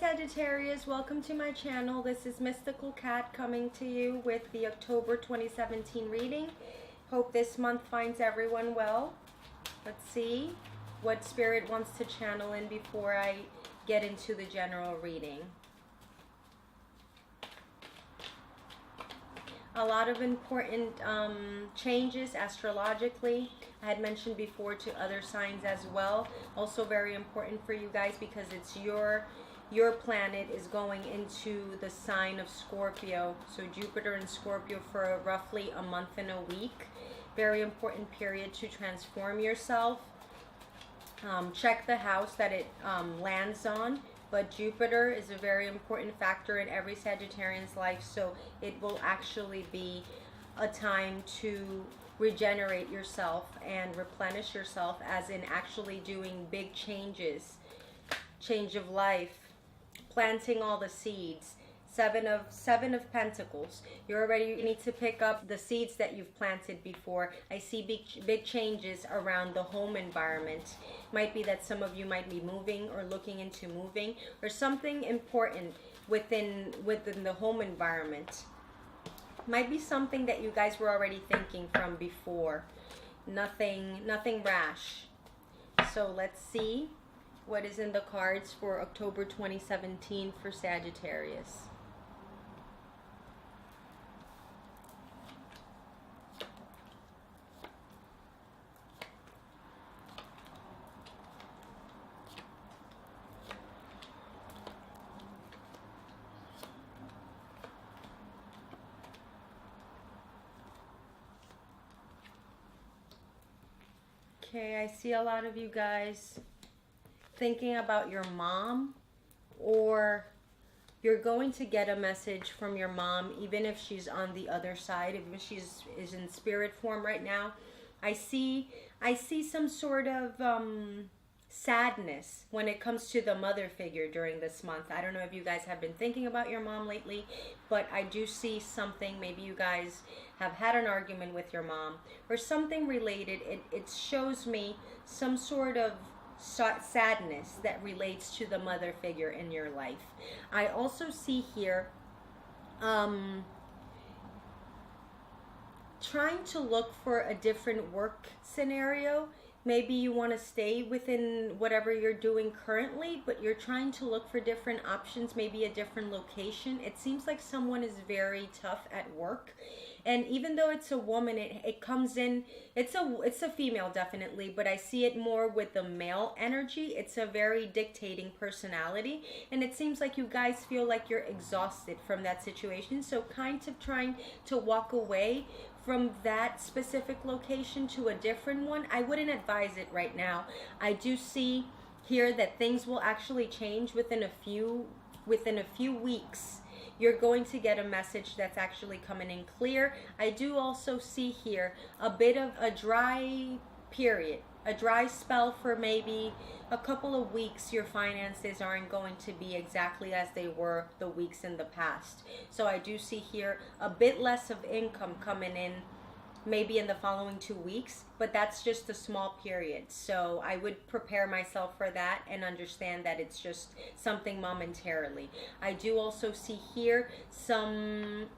Sagittarius, welcome to my channel. This is Mystical Cat coming to you with the October 2017 reading. Hope this month finds everyone well. Let's see what Spirit wants to channel in before I get into the general reading. A lot of important changes astrologically. I had mentioned before to other signs as well. Also very important for you guys because it's your planet is going into the sign of Scorpio. So Jupiter in Scorpio for roughly a month and a week. Very important period to transform yourself. Check the house that it lands on. But Jupiter is a very important factor in every Sagittarian's life, so it will actually be a time to regenerate yourself and replenish yourself, as in actually doing big changes, change of life, planting all the seeds. Seven of Pentacles. You need to pick up the seeds that you've planted before. I see big changes around the home environment. Might be that some of you might be moving or looking into moving, or something important within the home environment. Might be something that you guys were already thinking from before. Nothing rash. So let's see what is in the cards for October 2017 for Sagittarius. Okay, I see a lot of you guys thinking about your mom, or you're going to get a message from your mom, even if she's on the other side, if she's in spirit form right now. I see some sort of sadness when it comes to the mother figure during this month. I don't know if you guys have been thinking about your mom lately, but I do see something. Maybe you guys have had an argument with your mom or something related. It shows me some sort of sadness that relates to the mother figure in your life. I also see here trying to look for a different work scenario. Maybe you want to stay within whatever you're doing currently, but you're trying to look for different options, maybe a different location. It seems like someone is very tough at work. And even though it's a woman, it comes in, it's a female definitely, but I see it more with the male energy. It's a very dictating personality. And it seems like you guys feel like you're exhausted from that situation. So kind of trying to walk away from that specific location to a different one. I wouldn't advise it right now. I do see here that things will actually change within a few weeks. You're going to get a message that's actually coming in clear. I do also see here a bit of a dry period, a dry spell for maybe a couple of weeks. Your finances aren't going to be exactly as they were the weeks in the past. So I do see here a bit less of income coming in maybe in the following 2 weeks, but that's just a small period. So I would prepare myself for that and understand that it's just something momentarily. I do also see here some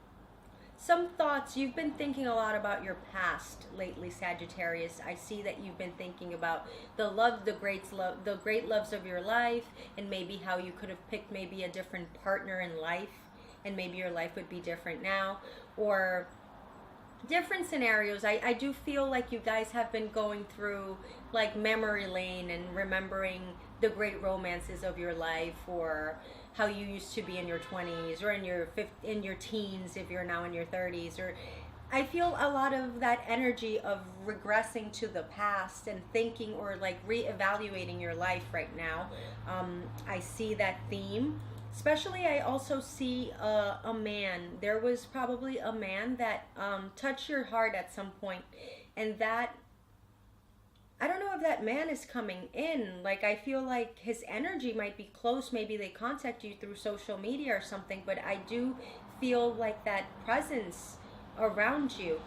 thoughts. You've been thinking a lot about your past lately, Sagittarius. I see that you've been thinking about the great loves of your life, and maybe how you could have picked maybe a different partner in life, and maybe your life would be different now, or different scenarios. I do feel like you guys have been going through like memory lane and remembering the great romances of your life, or how you used to be in your 20s, or in your teens if you're now in your 30s. Or I feel a lot of that energy of regressing to the past and thinking, or like reevaluating your life right now. I see that theme. Especially, I also see a man. There was probably a man that touched your heart at some point, and that, I don't know if that man is coming in. Like, I feel like his energy might be close. Maybe they contact you through social media or something, but I do feel like that presence around you.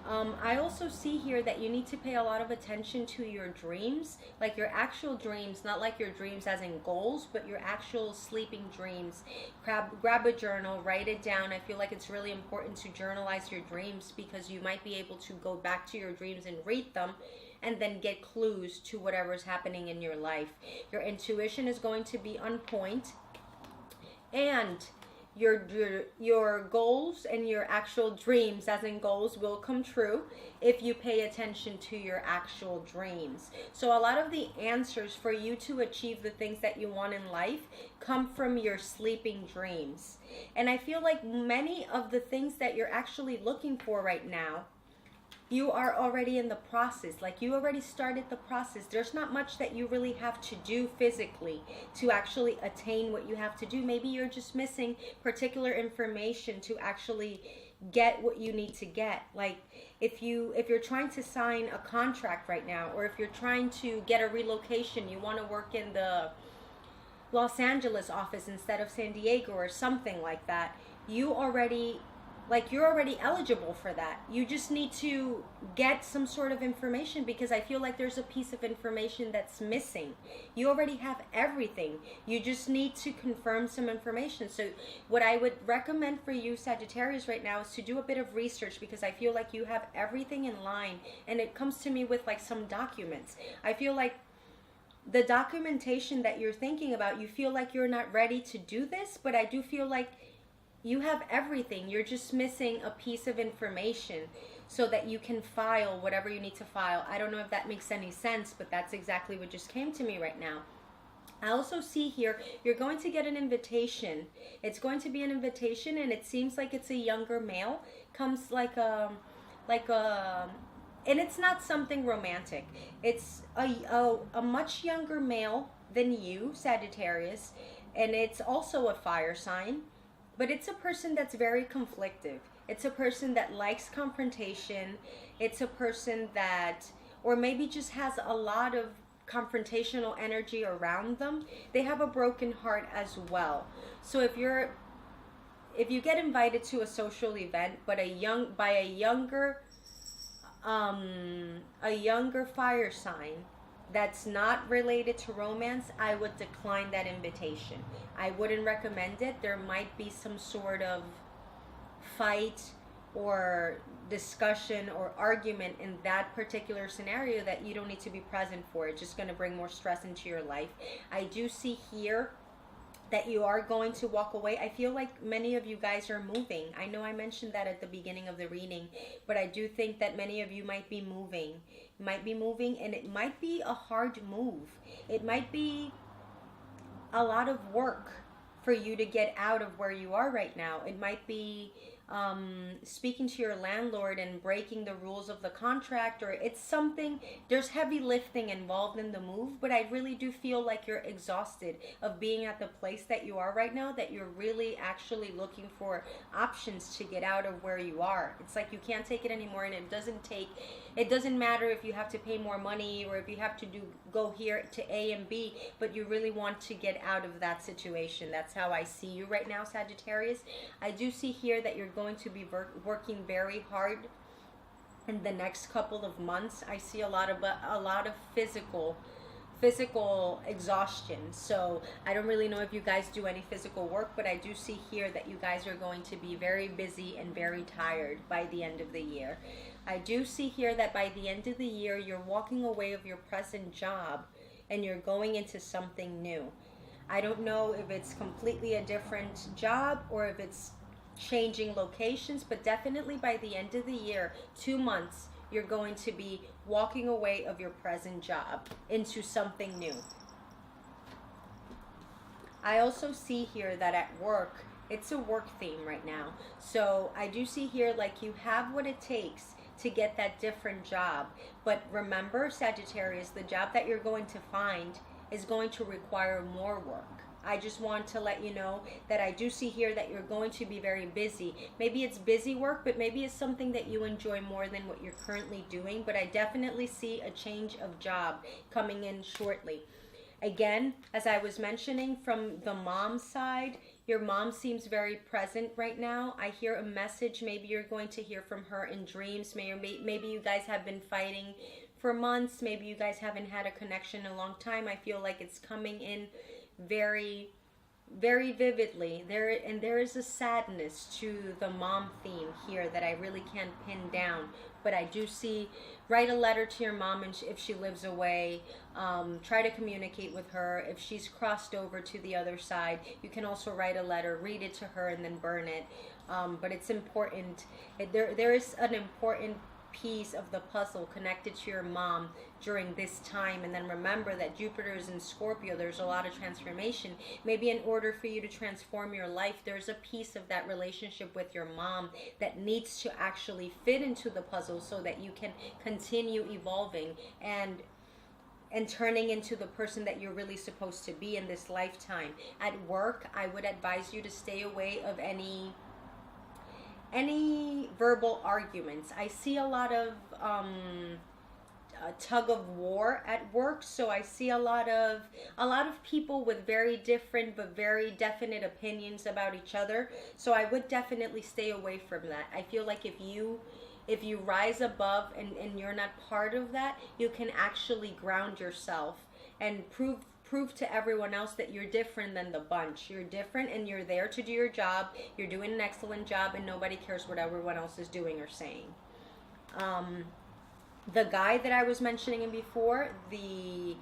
I also see here that you need to pay a lot of attention to your dreams, like your actual dreams, not like your dreams as in goals, but your actual sleeping dreams. Grab a journal, write it down. I feel like it's really important to journalize your dreams because you might be able to go back to your dreams and read them and then get clues to whatever's happening in your life. Your intuition is going to be on point, and your goals and your actual dreams, as in goals, will come true if you pay attention to your actual dreams. So a lot of the answers for you to achieve the things that you want in life come from your sleeping dreams. And I feel like many of the things that you're actually looking for right now, you are already in the process. Like, you already started the process. There's not much that you really have to do physically to actually attain what you have to do. Maybe you're just missing particular information to actually get what you need to get. Like, if you're trying to sign a contract right now, or if you're trying to get a relocation, you want to work in the Los Angeles office instead of San Diego or something like that, you're already eligible for that. You just need to get some sort of information, because I feel like there's a piece of information that's missing. You already have everything. You just need to confirm some information. So what I would recommend for you, Sagittarius, right now is to do a bit of research, because I feel like you have everything in line, and it comes to me with like some documents. I feel like the documentation that you're thinking about, you feel like you're not ready to do this, but I do feel like you have everything. You're just missing a piece of information so that you can file whatever you need to file. I don't know if that makes any sense, but that's exactly what just came to me right now. I also see here, you're going to get an invitation. It's going to be an invitation, and it seems like it's a younger male. Comes like a, and it's not something romantic. It's a much younger male than you, Sagittarius, and it's also a fire sign. But it's a person that's very conflictive. It's a person that likes confrontation. It's a person that, or maybe just has a lot of confrontational energy around them. They have a broken heart as well. So if you get invited to a social event, but a younger fire sign that's not related to romance, I would decline that invitation. I wouldn't recommend it. There might be some sort of fight or discussion or argument in that particular scenario that you don't need to be present for. It's just going to bring more stress into your life. I do see here that you are going to walk away. I feel like many of you guys are moving. I know I mentioned that at the beginning of the reading, but I do think that many of you might be moving. And it might be a hard move. It might be a lot of work for you to get out of where you are right now. It might be speaking to your landlord and breaking the rules of the contract, or it's something, there's heavy lifting involved in the move, but I really do feel like you're exhausted of being at the place that you are right now, that you're really actually looking for options to get out of where you are. It's like you can't take it anymore, and it doesn't matter if you have to pay more money or if you have to go here to A and B, but you really want to get out of that situation. That's how I see you right now, Sagittarius. I do see here that you're going to be working very hard in the next couple of months. I see a lot of physical exhaustion. So I don't really know if you guys do any physical work, but I do see here that you guys are going to be very busy and very tired by the end of the year. I do see here that by the end of the year, you're walking away of your present job and you're going into something new. I don't know if it's completely a different job or if it's changing locations, but definitely by the end of the year, 2 months, you're going to be walking away of your present job into something new. I also see here that at work, it's a work theme right now. So I do see here like you have what it takes to get that different job. But remember, Sagittarius, the job that you're going to find is going to require more work. I just want to let you know that I do see here that you're going to be very busy. Maybe it's busy work, but maybe it's something that you enjoy more than what you're currently doing. But I definitely see a change of job coming in shortly. Again, as I was mentioning, from the mom side, your mom seems very present right now. I hear a message. Maybe you're going to hear from her in dreams. Maybe you guys have been fighting for months. Maybe you guys haven't had a connection in a long time. I feel like it's coming in very, very vividly. There is a sadness to the mom theme here that I really can't pin down. But I do see, write a letter to your mom, and if she lives away, try to communicate with her. If she's crossed over to the other side, you can also write a letter, read it to her, and then burn it. But it's important. There is an important piece of the puzzle connected to your mom during this time. And then remember that Jupiter is in Scorpio. There's a lot of transformation. Maybe in order for you to transform your life, there's a piece of that relationship with your mom that needs to actually fit into the puzzle so that you can continue evolving and turning into the person that you're really supposed to be in this lifetime. At work, I would advise you to stay away of any verbal arguments. I see a lot of tug of war at work, so I see a lot of people with very different but very definite opinions about each other. So I would definitely stay away from that. I feel like if you rise above and you're not part of that, you can actually ground yourself and prove to everyone else that you're different than the bunch. You're different and you're there to do your job. You're doing an excellent job and nobody cares what everyone else is doing or saying. The guy that I was mentioning before, the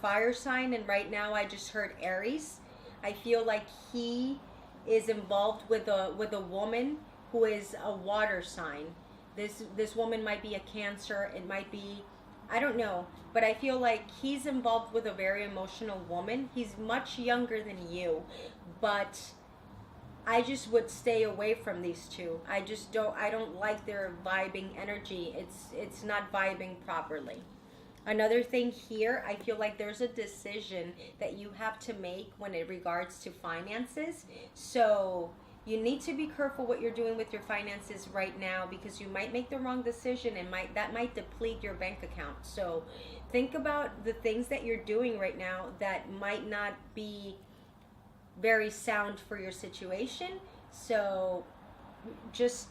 fire sign, and right now I just heard Aries. I feel like he is involved with a woman who is a water sign. This woman might be a Cancer. It might be, I don't know, but I feel like he's involved with a very emotional woman. He's much younger than you, but I just would stay away from these two. I don't like their vibing energy. It's not vibing properly. Another thing here, I feel like there's a decision that you have to make when it regards to finances. So you need to be careful what you're doing with your finances right now, because you might make the wrong decision and that might deplete your bank account. So think about the things that you're doing right now that might not be very sound for your situation. So just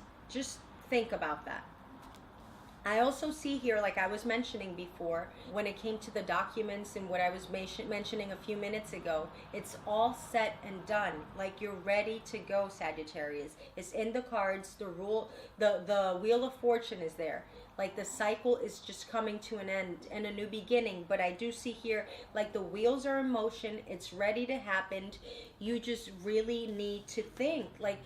think about that. I also see here, like I was mentioning before, when it came to the documents and what I was mentioning a few minutes ago, it's all set and done. Like you're ready to go, Sagittarius. It's in the cards. The Wheel of Fortune is there. Like the cycle is just coming to an end and a new beginning. But I do see here, like the wheels are in motion. It's ready to happen. You just really need to think. Like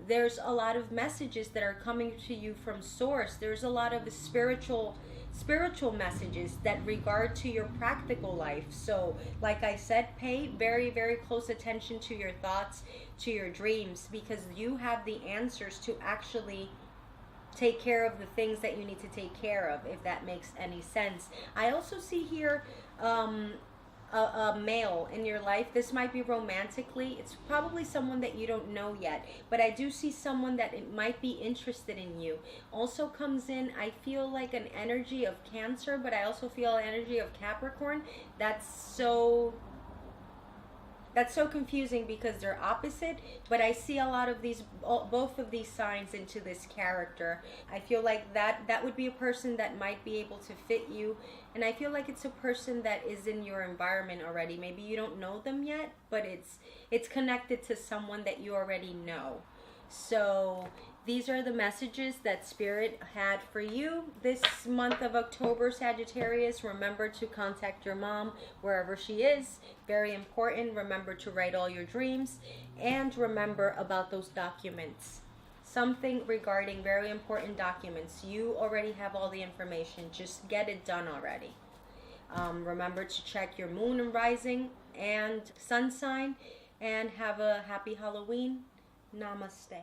there's a lot of messages that are coming to you from source. There's a lot of spiritual messages that regard to your practical life. So like I said, pay very, very close attention to your thoughts, to your dreams, because you have the answers to actually take care of the things that you need to take care of, if that makes any sense. I also see here a male in your life. This might be romantically. It's probably someone that you don't know yet, but I do see someone that it might be interested in you. Also comes in, I feel like an energy of Cancer, but I also feel an energy of Capricorn. That's so confusing because they're opposite, but I see a lot of both of these signs into this character. I feel like that would be a person that might be able to fit you, and I feel like it's a person that is in your environment already. Maybe you don't know them yet, but it's connected to someone that you already know. So these are the messages that Spirit had for you this month of October, Sagittarius. Remember to contact your mom wherever she is. Very important. Remember to write all your dreams. And remember about those documents. Something regarding very important documents. You already have all the information. Just get it done already. Remember to check your moon and rising and sun sign. And have a happy Halloween. Namaste.